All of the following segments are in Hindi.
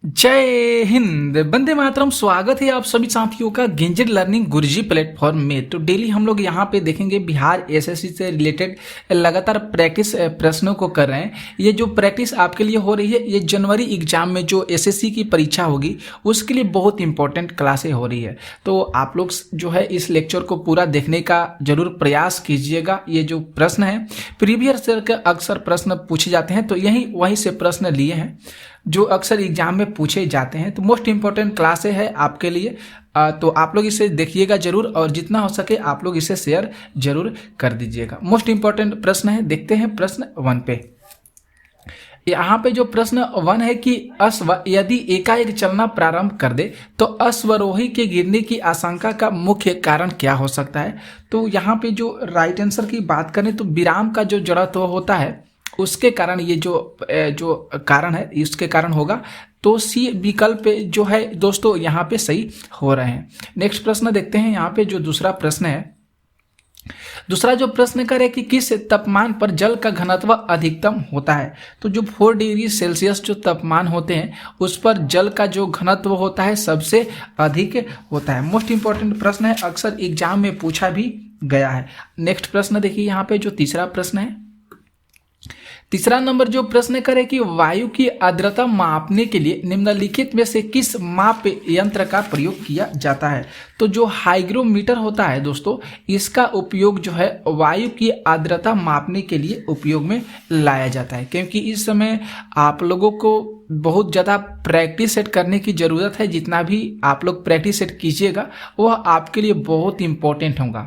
जय हिंद, वंदे मातरम। स्वागत है आप सभी साथियों का गेंजेट लर्निंग गुरुजी प्लेटफॉर्म में। तो डेली हम लोग यहाँ पे देखेंगे बिहार एसएससी से रिलेटेड लगातार प्रैक्टिस प्रश्नों को कर रहे हैं। ये जो प्रैक्टिस आपके लिए हो रही है, ये जनवरी एग्जाम में जो एसएससी की परीक्षा होगी उसके लिए बहुत इंपॉर्टेंट क्लासें हो रही है। तो आप लोग जो है इस लेक्चर को पूरा देखने का जरूर प्रयास कीजिएगा। ये जो प्रश्न है प्रीवियस ईयर के अक्सर प्रश्न पूछे जाते हैं, तो वहीं से प्रश्न लिए हैं जो अक्सर एग्जाम में पूछे जाते हैं। तो मोस्ट इंपॉर्टेंट क्लासें है आपके लिए, तो आप लोग इसे देखिएगा जरूर और जितना हो सके आप लोग इसे शेयर जरूर कर दीजिएगा। मोस्ट इंपॉर्टेंट प्रश्न है, देखते हैं प्रश्न 1 पे। यहाँ पे जो प्रश्न 1 है कि अश्व यदि एकाएक चलना प्रारंभ कर दे तो अश्वरोही के गिरने की आशंका का मुख्य कारण क्या हो सकता है। तो यहाँ पे जो राइट आंसर की बात करें तो विराम का जो जड़त्व होता है उसके कारण ये जो कारण है इसके कारण होगा। तो सी विकल्प जो है दोस्तों यहाँ पे सही हो रहे हैं। नेक्स्ट प्रश्न देखते हैं। यहाँ पे जो दूसरा प्रश्न है, दूसरा जो प्रश्न करे कि किस तापमान पर जल का घनत्व अधिकतम होता है। तो जो 4 डिग्री सेल्सियस जो तापमान होते हैं उस पर जल का जो घनत्व होता है सबसे अधिक होता है। मोस्ट इंपॉर्टेंट प्रश्न है, अक्सर एग्जाम में पूछा भी गया है। नेक्स्ट प्रश्न देखिए, यहाँ पे जो तीसरा प्रश्न है, तीसरा नंबर जो प्रश्न करे कि वायु की आर्द्रता मापने के लिए निम्नलिखित में से किस माप यंत्र का प्रयोग किया जाता है। तो जो हाइग्रोमीटर होता है दोस्तों, इसका उपयोग जो है वायु की आर्द्रता मापने के लिए उपयोग में लाया जाता है, क्योंकि इस समय आप लोगों को बहुत ज़्यादा प्रैक्टिस सेट करने की ज़रूरत है। जितना भी आप लोग प्रैक्टिस सेट कीजिएगा वह आपके लिए बहुत इंपॉर्टेंट होगा,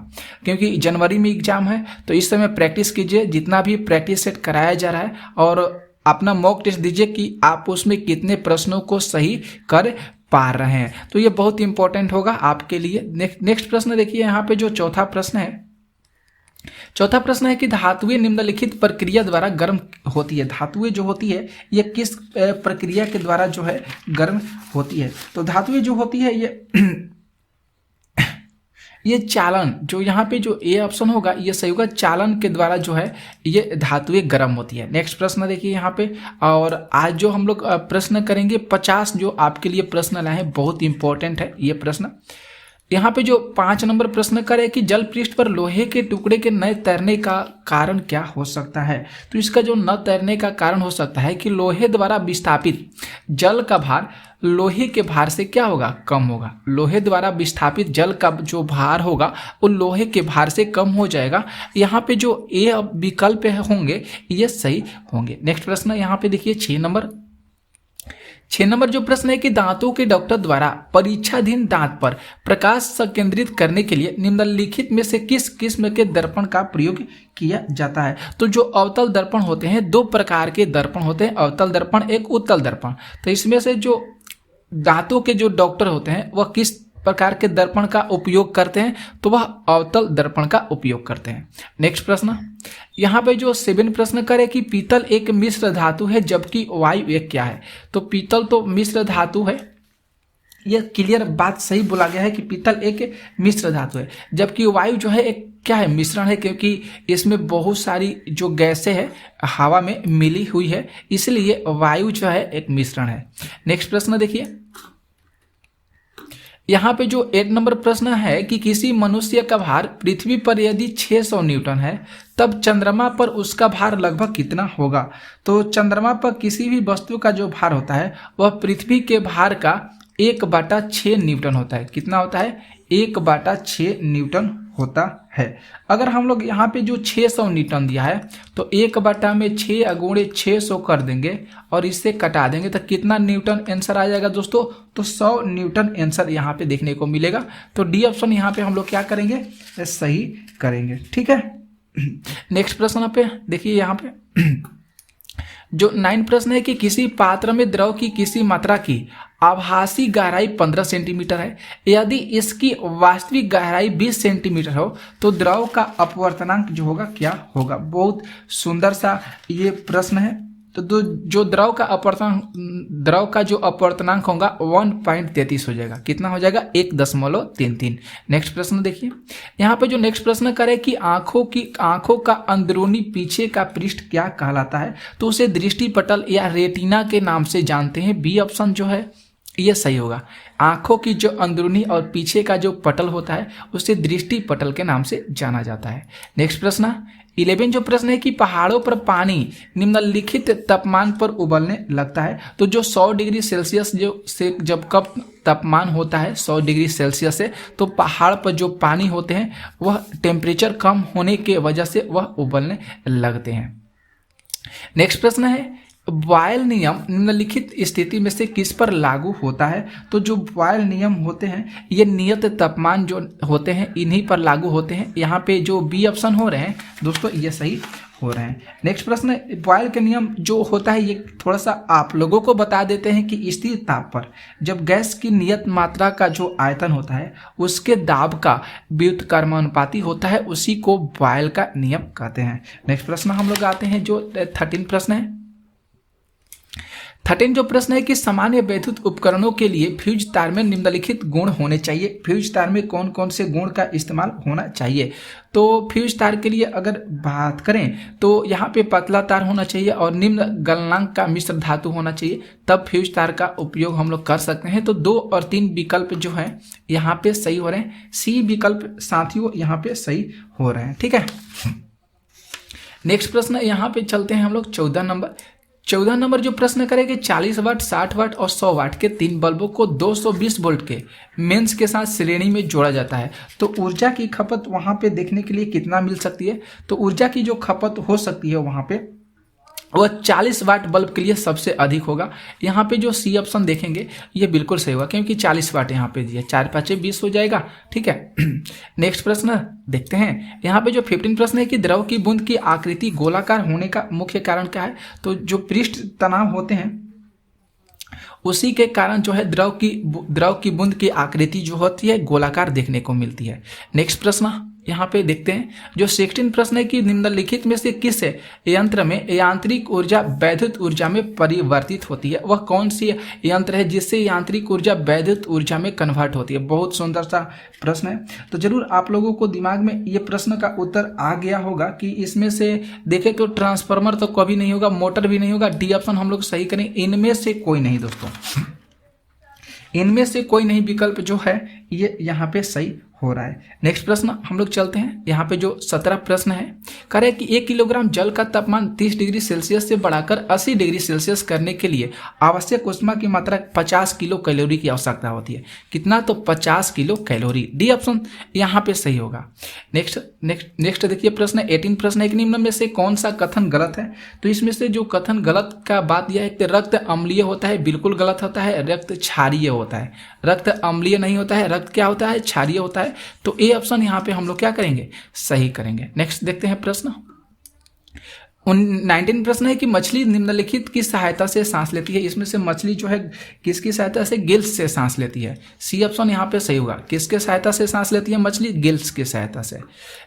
क्योंकि जनवरी में एग्जाम है। तो इस समय प्रैक्टिस कीजिए, जितना भी प्रैक्टिस सेट कराया जा रहा है, और अपना मॉक टेस्ट दीजिए कि आप उसमें कितने प्रश्नों को सही कर पा रहे हैं। तो ये बहुत इंपॉर्टेंट होगा आपके लिए। नेक्स्ट प्रश्न देखिए, यहाँ पे जो चौथा प्रश्न है, चौथा प्रश्न है कि धातुएं निम्नलिखित प्रक्रिया द्वारा गर्म होती है। धातुएं जो होती है ये किस प्रक्रिया के द्वारा जो है गर्म होती है। तो धातुएं जो होती है ये चालन, जो यहाँ पे जो ए ऑप्शन होगा ये सही होगा, चालन के द्वारा जो है ये धातुएं गर्म होती है। नेक्स्ट प्रश्न देखिए यहाँ पे, और आज जो हम लोग प्रश्न करेंगे 50 जो आपके लिए प्रश्न लाए हैं, बहुत इंपॉर्टेंट है ये प्रश्न। यहाँ पे जो 5 नंबर प्रश्न करे कि जल पृष्ठ पर लोहे के टुकड़े के न तैरने का कारण क्या हो सकता है। तो इसका जो न तैरने का कारण हो सकता है कि लोहे द्वारा विस्थापित जल का भार लोहे के भार से क्या होगा, कम होगा। लोहे द्वारा विस्थापित जल का जो भार होगा वो लोहे के भार से कम हो जाएगा। यहाँ पे जो ए विकल्प होंगे ये सही होंगे। नेक्स्ट प्रश्न यहाँ पे देखिए 6 नंबर जो प्रश्न है कि दांतों के डॉक्टर द्वारा परीक्षाधीन दांत पर प्रकाश संकेंद्रित करने के लिए निम्नलिखित में से किस किस्म के दर्पण का प्रयोग किया जाता है। तो जो अवतल दर्पण होते हैं, 2 प्रकार के दर्पण होते हैं, अवतल दर्पण एक उत्तल दर्पण। तो इसमें से जो दांतों के जो डॉक्टर होते हैं वह किस प्रकार के दर्पण का उपयोग करते हैं, तो वह अवतल दर्पण का उपयोग करते हैं। नेक्स्ट प्रश्न यहाँ पे जो 7 प्रश्न करे कि पीतल एक मिश्र धातु है जबकि वायु एक क्या है। तो पीतल तो मिश्र धातु है, यह क्लियर बात सही बोला गया है कि पीतल एक मिश्र धातु है, जबकि वायु जो है एक क्या है, मिश्रण है, क्योंकि इसमें बहुत सारी जो गैसें हैं हवा में मिली हुई है, इसलिए वायु जो है एक मिश्रण है। नेक्स्ट प्रश्न देखिए, यहाँ पे जो 8 नंबर प्रश्न है कि किसी मनुष्य का भार पृथ्वी पर यदि 600 न्यूटन है तब चंद्रमा पर उसका भार लगभग कितना होगा। तो चंद्रमा पर किसी भी वस्तु का जो भार होता है वह पृथ्वी के भार का 1/6 न्यूटन होता है। कितना होता है, 1/6 न्यूटन होता है। अगर हम लोग यहाँ पे जो 600 न्यूटन दिया है तो 1/6 × 600 कर देंगे और इससे कटा देंगे तो कितना न्यूटन आंसर आ जाएगा दोस्तों, तो 100 न्यूटन आंसर यहाँ पे देखने को मिलेगा। तो डी ऑप्शन यहाँ पे हम लोग क्या करेंगे, सही करेंगे। ठीक है। नेक्स्ट प्रश्न पे देखिए, यहाँ पे जो 9 प्रश्न है कि किसी पात्र में द्रव की किसी मात्रा की आभासी गहराई 15 सेंटीमीटर है, यदि इसकी वास्तविक गहराई 20 सेंटीमीटर हो तो द्रव का अपवर्तनांक जो होगा क्या होगा। बहुत सुंदर सा ये प्रश्न है, तो जो द्रव का जो अपवर्तनांक होगा 1.33 हो जाएगा। कितना हो जाएगा? 1.33। नेक्स्ट प्रश्न देखिए, यहाँ पे जो नेक्स्ट प्रश्न करे कि आंखों का अंदरूनी पीछे का पृष्ठ क्या कहलाता है, तो उसे दृष्टिपटल या रेटिना के नाम से जानते हैं। बी ऑप्शन जो है ये सही होगा। आंखों की जो अंदरूनी और पीछे का जो पटल होता है उसे दृष्टि पटल के नाम से जाना जाता है। नेक्स्ट प्रश्न 11 जो प्रश्न है कि पहाड़ों पर पानी निम्नलिखित तापमान पर उबलने लगता है, तो जो 100 डिग्री सेल्सियस जब कब तापमान होता है 100 डिग्री सेल्सियस से, तो पहाड़ पर जो पानी होते हैं वह टेम्परेचर कम होने के वजह से वह उबलने लगते हैं। नेक्स्ट प्रश्न है बॉयल नियम निम्नलिखित स्थिति में से किस पर लागू होता है, तो जो बॉयल नियम होते हैं ये नियत तापमान जो होते हैं इन्हीं पर लागू होते हैं। यहाँ पे जो बी ऑप्शन हो रहे हैं दोस्तों ये सही हो रहे हैं। नेक्स्ट प्रश्न बॉयल के नियम जो होता है ये थोड़ा सा आप लोगों को बता देते हैं कि स्थिर ताप पर जब गैस की नियत मात्रा का जो आयतन होता है उसके दाब का व्युत्क्रमानुपाती होता है, उसी को बॉयल का नियम कहते हैं। नेक्स्ट प्रश्न हम लोग आते हैं जो 13 प्रश्न है। 13 जो प्रश्न है कि सामान्य वैद्युत उपकरणों के लिए फ्यूज तार में निम्नलिखित गुण होने चाहिए। फ्यूज तार में कौन कौन से गुण का इस्तेमाल होना चाहिए, तो फ्यूज तार के लिए अगर बात करें तो यहाँ पे पतला तार होना चाहिए और निम्न गलनांक का मिश्र धातु होना चाहिए, तब फ्यूज तार का उपयोग हम लोग कर सकते हैं। तो 2 और 3 विकल्प जो है यहाँ पे सही हो रहे हैं। सी विकल्प साथियों यहाँ पे सही हो रहे हैं। ठीक है, नेक्स्ट प्रश्न यहाँ पे चलते हैं हम लोग 14 नंबर जो प्रश्न करेंगे 40 वाट 60 वाट और 100 वाट के 3 बल्बों को 220 वोल्ट के मेंस के साथ श्रेणी में जोड़ा जाता है, तो ऊर्जा की खपत वहां पे देखने के लिए कितना मिल सकती है, तो ऊर्जा की जो खपत हो सकती है वहां पे वह 40 वाट बल्ब के लिए सबसे अधिक होगा। यहाँ पे जो सी ऑप्शन देखेंगे ये बिल्कुल सही होगा क्योंकि 40 वाट यहाँ पे दिया, 4 5 20 हो जाएगा। ठीक है, नेक्स्ट प्रश्न देखते हैं। यहाँ पे जो 15 प्रश्न है कि द्रव की बूंद की आकृति गोलाकार होने का मुख्य कारण क्या है, तो जो पृष्ठ तनाव होते हैं उसी के कारण जो है द्रव की बूंद की आकृति जो होती है गोलाकार देखने को मिलती है। नेक्स्ट प्रश्न यहाँ पे देखते हैं जो 16 प्रश्न है कि निम्नलिखित में से किस यंत्र में यांत्रिक ऊर्जा वैद्युत ऊर्जा में परिवर्तित होती है, वह कौन सी यंत्र है जिससे यांत्रिक ऊर्जा वैद्युत ऊर्जा में कन्वर्ट होती है। बहुत सुंदर सा प्रश्न है, तो जरूर आप लोगों को दिमाग में ये प्रश्न का उत्तर आ गया होगा कि इसमें से देखें तो ट्रांसफार्मर तो कभी नहीं होगा, मोटर भी नहीं होगा। डी ऑप्शन हम लोग सही करें, इनमें से कोई नहीं दोस्तों, इनमें से कोई नहीं विकल्प जो है ये यहाँ पे सही हो रहा है। नेक्स्ट प्रश्न हम लोग चलते हैं। यहाँ पे जो 17 प्रश्न है करे कि 1 किलोग्राम जल का तापमान 30 डिग्री सेल्सियस से बढ़ाकर 80 डिग्री सेल्सियस करने के लिए आवश्यक ऊष्मा की मात्रा 50 किलो कैलोरी की आवश्यकता होती है। कितना, तो 50 किलो कैलोरी। डी ऑप्शन यहाँ पे सही होगा। नेक्स्ट देखिए प्रश्न 18 प्रश्न है कि निम्न में से कौन सा कथन गलत है, तो इसमें से जो कथन गलत का बात यह है कि रक्त अम्लीय होता है, बिल्कुल गलत होता है। रक्त क्षारीय होता है, रक्त अम्लीय नहीं होता है, रक्त क्या होता है, क्षारीय होता है। तो ए ऑप्शन यहां पे हम लोग क्या करेंगे, सही करेंगे। नेक्स्ट देखते हैं प्रश्न 19 प्रश्न है कि मछली निम्नलिखित की सहायता से सांस लेती है। इसमें से मछली जो है किसकी सहायता से, गिल्स से सांस लेती है। सी ऑप्शन यहाँ पे सही होगा। किसके सहायता से सांस लेती है मछली, गिल्स की सहायता से।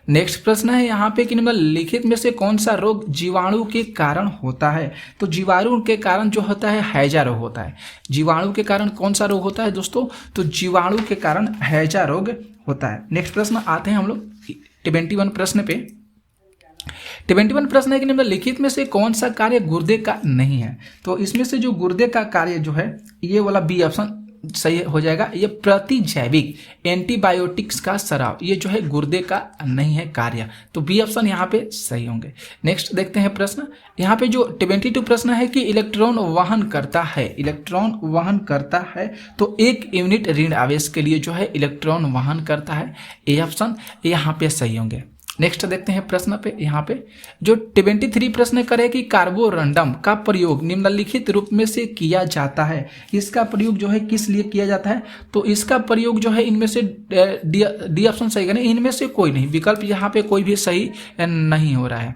नेक्स्ट प्रश्न है यहाँ पे कि निम्नलिखित में से कौन सा रोग जीवाणु के कारण होता है, तो जीवाणु के कारण जो होता है हैजा रोग होता है। जीवाणु के कारण कौन सा रोग होता है दोस्तों, तो जीवाणु के कारण हैजा रोग होता है। नेक्स्ट प्रश्न आते हैं हम लोग 21 प्रश्न पे। 21 प्रश्न है कि निम्नलिखित में से कौन सा कार्य गुर्दे का नहीं है, तो इसमें से जो गुर्दे का कार्य जो है ये वाला बी ऑप्शन सही हो जाएगा। ये प्रतिजैविक एंटीबायोटिक्स का स्राव ये जो है गुर्दे का नहीं है कार्य, तो बी ऑप्शन यहाँ पे सही होंगे। नेक्स्ट देखते हैं प्रश्न यहाँ पे जो 22 प्रश्न है कि इलेक्ट्रॉन वहन करता है, इलेक्ट्रॉन वहन करता है, तो 1 यूनिट ऋण आवेश के लिए जो है इलेक्ट्रॉन वहन करता है। ए ऑप्शन यहाँ पे सही होंगे। नेक्स्ट देखते हैं प्रश्न पे यहाँ पे जो 23 प्रश्न करे कि कार्बोरंडम का प्रयोग निम्नलिखित रूप में से किया जाता है। इसका प्रयोग जो है किस लिए किया जाता है, तो इसका प्रयोग जो है इनमें से डी ऑप्शन सही करें, इनमें से कोई नहीं, विकल्प यहाँ पे कोई भी सही नहीं हो रहा है।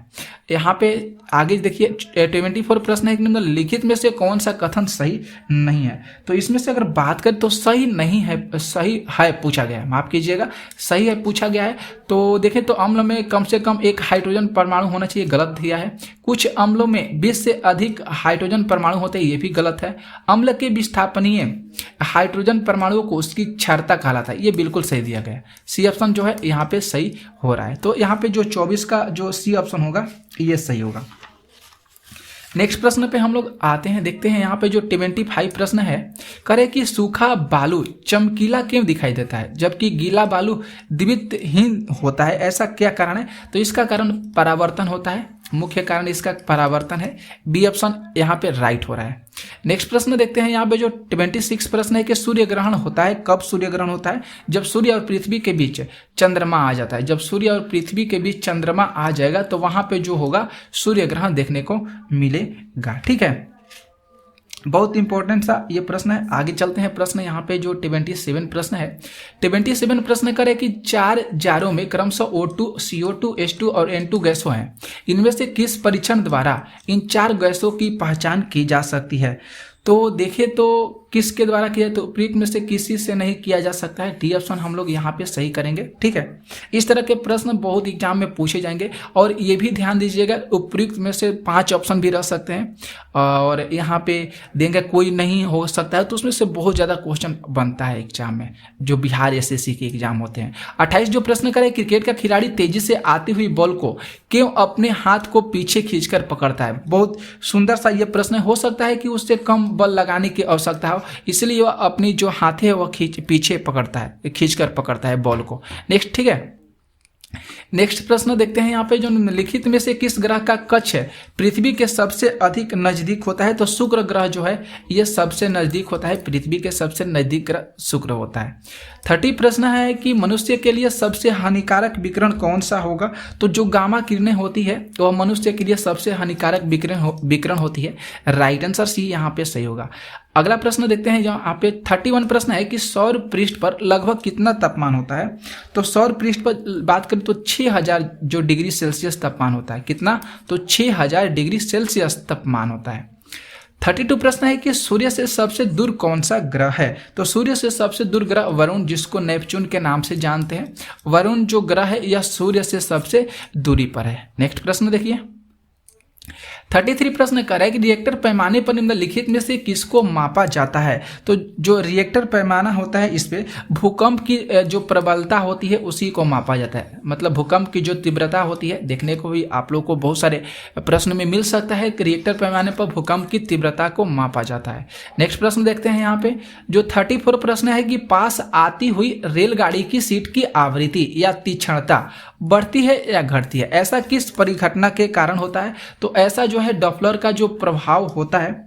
यहाँ पे आगे देखिए 24 प्रश्न है कि निम्नलिखित में से कौन सा कथन सही नहीं है, तो इसमें से अगर बात करें तो सही नहीं है, सही है पूछा गया है, माफ कीजिएगा, सही है पूछा गया है। तो देखें तो अम्ल में में कम से कम एक हाइड्रोजन परमाणु होना चाहिए, गलत दिया है। कुछ अम्लों में 20 से अधिक हाइड्रोजन परमाणु होते हैं, ये भी गलत है। अम्ल के विस्थापनीय हाइड्रोजन परमाणुओं को उसकी क्षारता कहलाता है, ये बिल्कुल सही दिया गया है। सी ऑप्शन जो है यहाँ पे सही हो रहा है। तो यहाँ पे जो 24 का जो सी ऑप्शन होगा ये सही होगा। नेक्स्ट प्रश्न पे हम लोग आते हैं, देखते हैं यहाँ पे जो 25 प्रश्न है, करे कि सूखा बालू चमकीला क्यों दिखाई देता है जबकि गीला बालू द्वित्वहीन होता है, ऐसा क्या कारण है? तो इसका कारण परावर्तन होता है, मुख्य कारण इसका परावर्तन है। बी ऑप्शन यहाँ पे राइट हो रहा है। नेक्स्ट प्रश्न देखते हैं यहाँ पे जो 26 प्रश्न है कि सूर्य ग्रहण होता है कब? सूर्य ग्रहण होता है जब सूर्य और पृथ्वी के बीच चंद्रमा आ जाता है। जब सूर्य और पृथ्वी के बीच चंद्रमा आ जाएगा तो वहां पे जो होगा सूर्य ग्रहण देखने को मिलेगा। ठीक है, बहुत इंपॉर्टेंट सा ये प्रश्न है। आगे चलते हैं प्रश्न यहाँ पे जो 27 प्रश्न है। 27 प्रश्न करे कि 4 जारों में क्रमशः O2, CO2, H2 और N2 गैसों हैं। इनमें से किस परीक्षण द्वारा इन 4 गैसों की पहचान की जा सकती है? तो देखिए तो किसके द्वारा किया, तो उपयुक्त में से किसी से नहीं किया जा सकता है। डी ऑप्शन हम लोग यहाँ पे सही करेंगे। ठीक है, इस तरह के प्रश्न बहुत एग्जाम में पूछे जाएंगे और ये भी ध्यान दीजिएगा उपयुक्त में से 5 ऑप्शन भी रह सकते हैं और यहाँ पे देंगे कोई नहीं हो सकता है, तो उसमें से बहुत ज़्यादा क्वेश्चन बनता है एग्जाम में जो बिहार एसएससी के एग्जाम होते हैं। 28 जो प्रश्न करे, क्रिकेट का खिलाड़ी तेजी से आती हुई बॉल को क्यों अपने हाथ को पीछे खींचकर पकड़ता है? बहुत सुंदर सा ये प्रश्न हो सकता है कि उससे कम बल लगाने की आवश्यकता हो, इसलिए वह अपनी जो हाथ है वह पीछे पकड़ता है, खींचकर पकड़ता है बॉल को। नेक्स्ट, ठीक है, नेक्स्ट प्रश्न देखते हैं यहाँ पे जो निम्नलिखित में से किस ग्रह का कक्ष है पृथ्वी के सबसे अधिक नजदीक होता है? तो शुक्र ग्रह जो है ये सबसे नजदीक होता है, पृथ्वी के सबसे नजदीक ग्रह शुक्र होता है। 30 प्रश्न है कि मनुष्य के लिए सबसे हानिकारक विकिरण कौन सा होगा? तो जो गामा किरणें होती है तो वह मनुष्य के लिए सबसे हानिकारक विकिरण होती है। राइट आंसर सी यहाँ पे सही होगा। अगला प्रश्न देखते हैं जहाँ पे 31 प्रश्न है कि सौर पृष्ठ पर लगभग कितना तापमान होता है? तो सौर पृष्ठ पर बात करें तो 6000 जो डिग्री सेल्सियस तापमान होता है। कितना? तो 6000 डिग्री सेल्सियस तापमान होता है। 32 प्रश्न है कि सूर्य से सबसे दूर कौन सा ग्रह है? तो सूर्य से सबसे दूर ग्रह वरुण, जिसको नेपच्यून के नाम से जानते हैं। वरुण जो ग्रह है यह सूर्य से सबसे दूरी पर है। नेक्स्ट प्रश्न देखिए, 33 प्रश्न कर रहा है कि रिएक्टर पैमाने पर निम्नलिखित में से किसको मापा जाता है? तो जो रिएक्टर पैमाना होता है इस पे भूकंप की जो प्रबलता होती है उसी को मापा जाता है, मतलब भूकंप की जो तीव्रता होती है। देखने को भी आप लोग को बहुत सारे प्रश्न में मिल सकता है कि रिएक्टर पैमाने पर भूकंप की तीव्रता को मापा जाता है। नेक्स्ट प्रश्न देखते हैं यहाँ पे जो 34 प्रश्न है कि पास आती हुई रेलगाड़ी की सीट की आवृत्ति या तीक्ष्णता बढ़ती है या घटती है? ऐसा किस परिघटना के कारण होता है? तो ऐसा जो है डॉपलर का जो प्रभाव होता है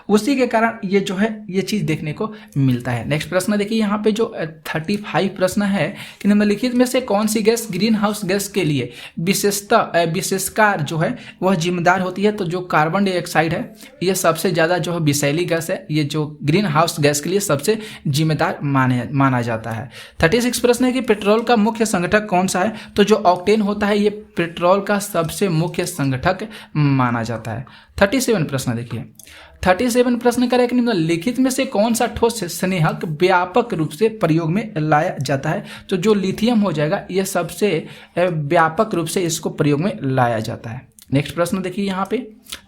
उसी के कारण ये जो है ये चीज देखने को मिलता है। नेक्स्ट प्रश्न देखिए यहाँ पे जो 35 प्रश्न है कि निम्नलिखित में से कौन सी गैस ग्रीन हाउस गैस के लिए विशेषकर जो है वह जिम्मेदार होती है? तो जो कार्बन डाइऑक्साइड है ये सबसे ज्यादा जो है विषैली गैस है, ये जो ग्रीन हाउस गैस के लिए सबसे जिम्मेदार माना जाता है। 36 प्रश्न है कि पेट्रोल का मुख्य संगठक कौन सा है? तो जो ऑक्टेन होता है ये पेट्रोल का सबसे मुख्य संगठक माना जाता है। 37 प्रश्न देखिए, 37 प्रश्न करें कि निम्नलिखित में से कौन सा ठोस स्नेहक व्यापक रूप से प्रयोग में लाया जाता है? तो जो लिथियम हो जाएगा यह सबसे व्यापक रूप से इसको प्रयोग में लाया जाता है। नेक्स्ट प्रश्न देखिए यहाँ पे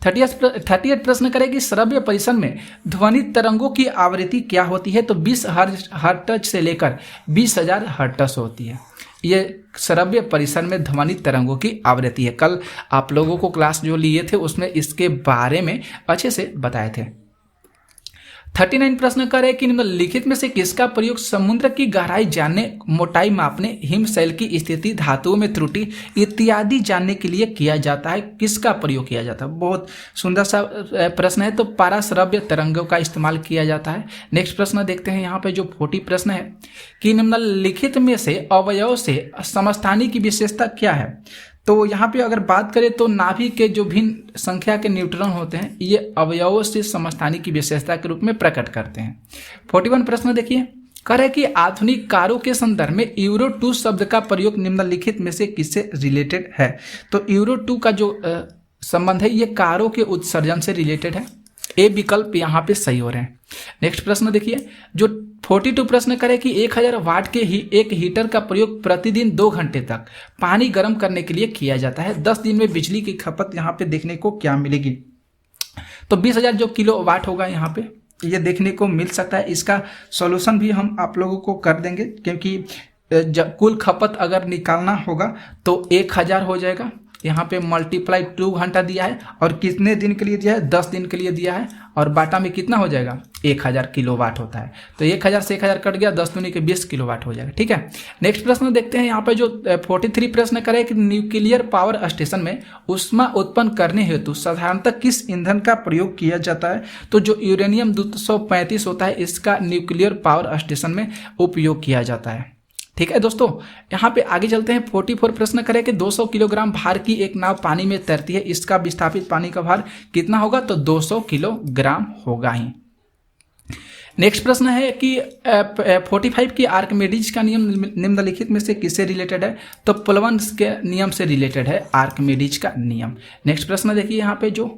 38 प्रश्न करें कि श्रव्य परिसर में ध्वनि तरंगों की आवृत्ति क्या होती है? तो 20 हर्ट्ज से लेकर 20,000 हर्ट्ज होती है। ये श्रव्य परिसर में ध्वनि तरंगों की आवृत्ति है। कल आप लोगों को क्लास जो लिए थे उसमें इसके बारे में अच्छे से बताए थे। 39 प्रश्न करें कि निम्नलिखित में से किसका प्रयोग समुद्र की गहराई जानने, मोटाई मापने, हिमशैल की स्थिति, धातुओं में त्रुटि इत्यादि जानने के लिए किया जाता है? किसका प्रयोग किया जाता है? बहुत सुंदर सा प्रश्न है। तो पाराश्रव्य तरंगों का इस्तेमाल किया जाता है। नेक्स्ट प्रश्न देखते हैं यहाँ पे जो 40 प्रश्न है कि निम्नलिखित में से अवयव से समस्थानी की विशेषता क्या है? तो यहाँ पे अगर बात करें तो नाभि के जो भिन्न संख्या के न्यूट्रॉन होते हैं ये अवयवों से समस्थानी की विशेषता के रूप में प्रकट करते हैं। 41 प्रश्न देखिए, कह रहे कि आधुनिक कारों के संदर्भ में यूरो 2 शब्द का प्रयोग निम्नलिखित में से किससे रिलेटेड है? तो यूरो 2 का जो संबंध है ये कारों के उत्सर्जन से रिलेटेड है। ए विकल्प यहाँ पे सही हो रहे हैं। नेक्स्ट प्रश्न देखिए, जो 42 प्रश्न करे कि 1000 वाट के एक हीटर का प्रयोग प्रतिदिन 2 घंटे तक पानी गर्म करने के लिए किया जाता है, 10 दिन में बिजली की खपत यहाँ पे देखने को क्या मिलेगी। तो 20,000 जो किलो वाट होगा यहाँ पे ये देखने को मिल सकता है। इसका सॉल्यूशन भी हम आप लोगों को कर देंगे, क्योंकि कुल खपत अगर निकालना होगा तो 1000 हो जाएगा, यहाँ पे मल्टीप्लाई 2 घंटा दिया है और कितने दिन के लिए दिया है, 10 दिन के लिए दिया है, और बाटा में कितना हो जाएगा 1000 किलोवाट होता है। तो 1000 से 1000 कट गया, 10 दूनी के 20 किलोवाट हो जाएगा। ठीक है, नेक्स्ट प्रश्न देखते हैं। यहाँ पे जो 43 प्रश्न करे कि न्यूक्लियर पावर स्टेशन में ऊष्मा उत्पन्न करने हेतु साधारणतः किस ईंधन का प्रयोग किया जाता है। तो जो यूरेनियम 235 होता है इसका न्यूक्लियर पावर स्टेशन में उपयोग किया जाता है। ठीक है दोस्तों, यहाँ पे आगे चलते हैं। 44 प्रश्न करें कि 200 किलोग्राम भार की एक नाव पानी में तैरती है, इसका विस्थापित पानी का भार कितना होगा। तो 200 किलोग्राम होगा ही। नेक्स्ट प्रश्न है कि 45 की आर्किमिडीज का नियम निम्नलिखित में से किससे रिलेटेड है। तो प्लवंस के नियम से रिलेटेड है आर्किमिडीज का नियम। नेक्स्ट प्रश्न देखिए, यहाँ पे जो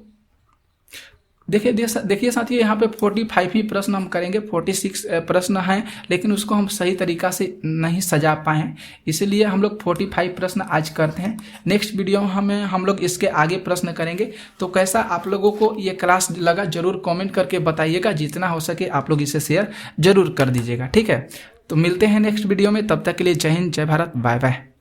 देखिए साथियों, यहाँ पे 45 ही प्रश्न हम करेंगे। 46 प्रश्न हैं, लेकिन उसको हम सही तरीका से नहीं सजा पाए हैं, इसलिए हम लोग 45 प्रश्न आज करते हैं। नेक्स्ट वीडियो में हम लोग इसके आगे प्रश्न करेंगे। तो कैसा आप लोगों को ये क्लास लगा जरूर कमेंट करके बताइएगा, जितना हो सके आप लोग इसे शेयर जरूर कर दीजिएगा। ठीक है, तो मिलते हैं नेक्स्ट वीडियो में, तब तक के लिए जय हिंद, जय भारत, बाय बाय।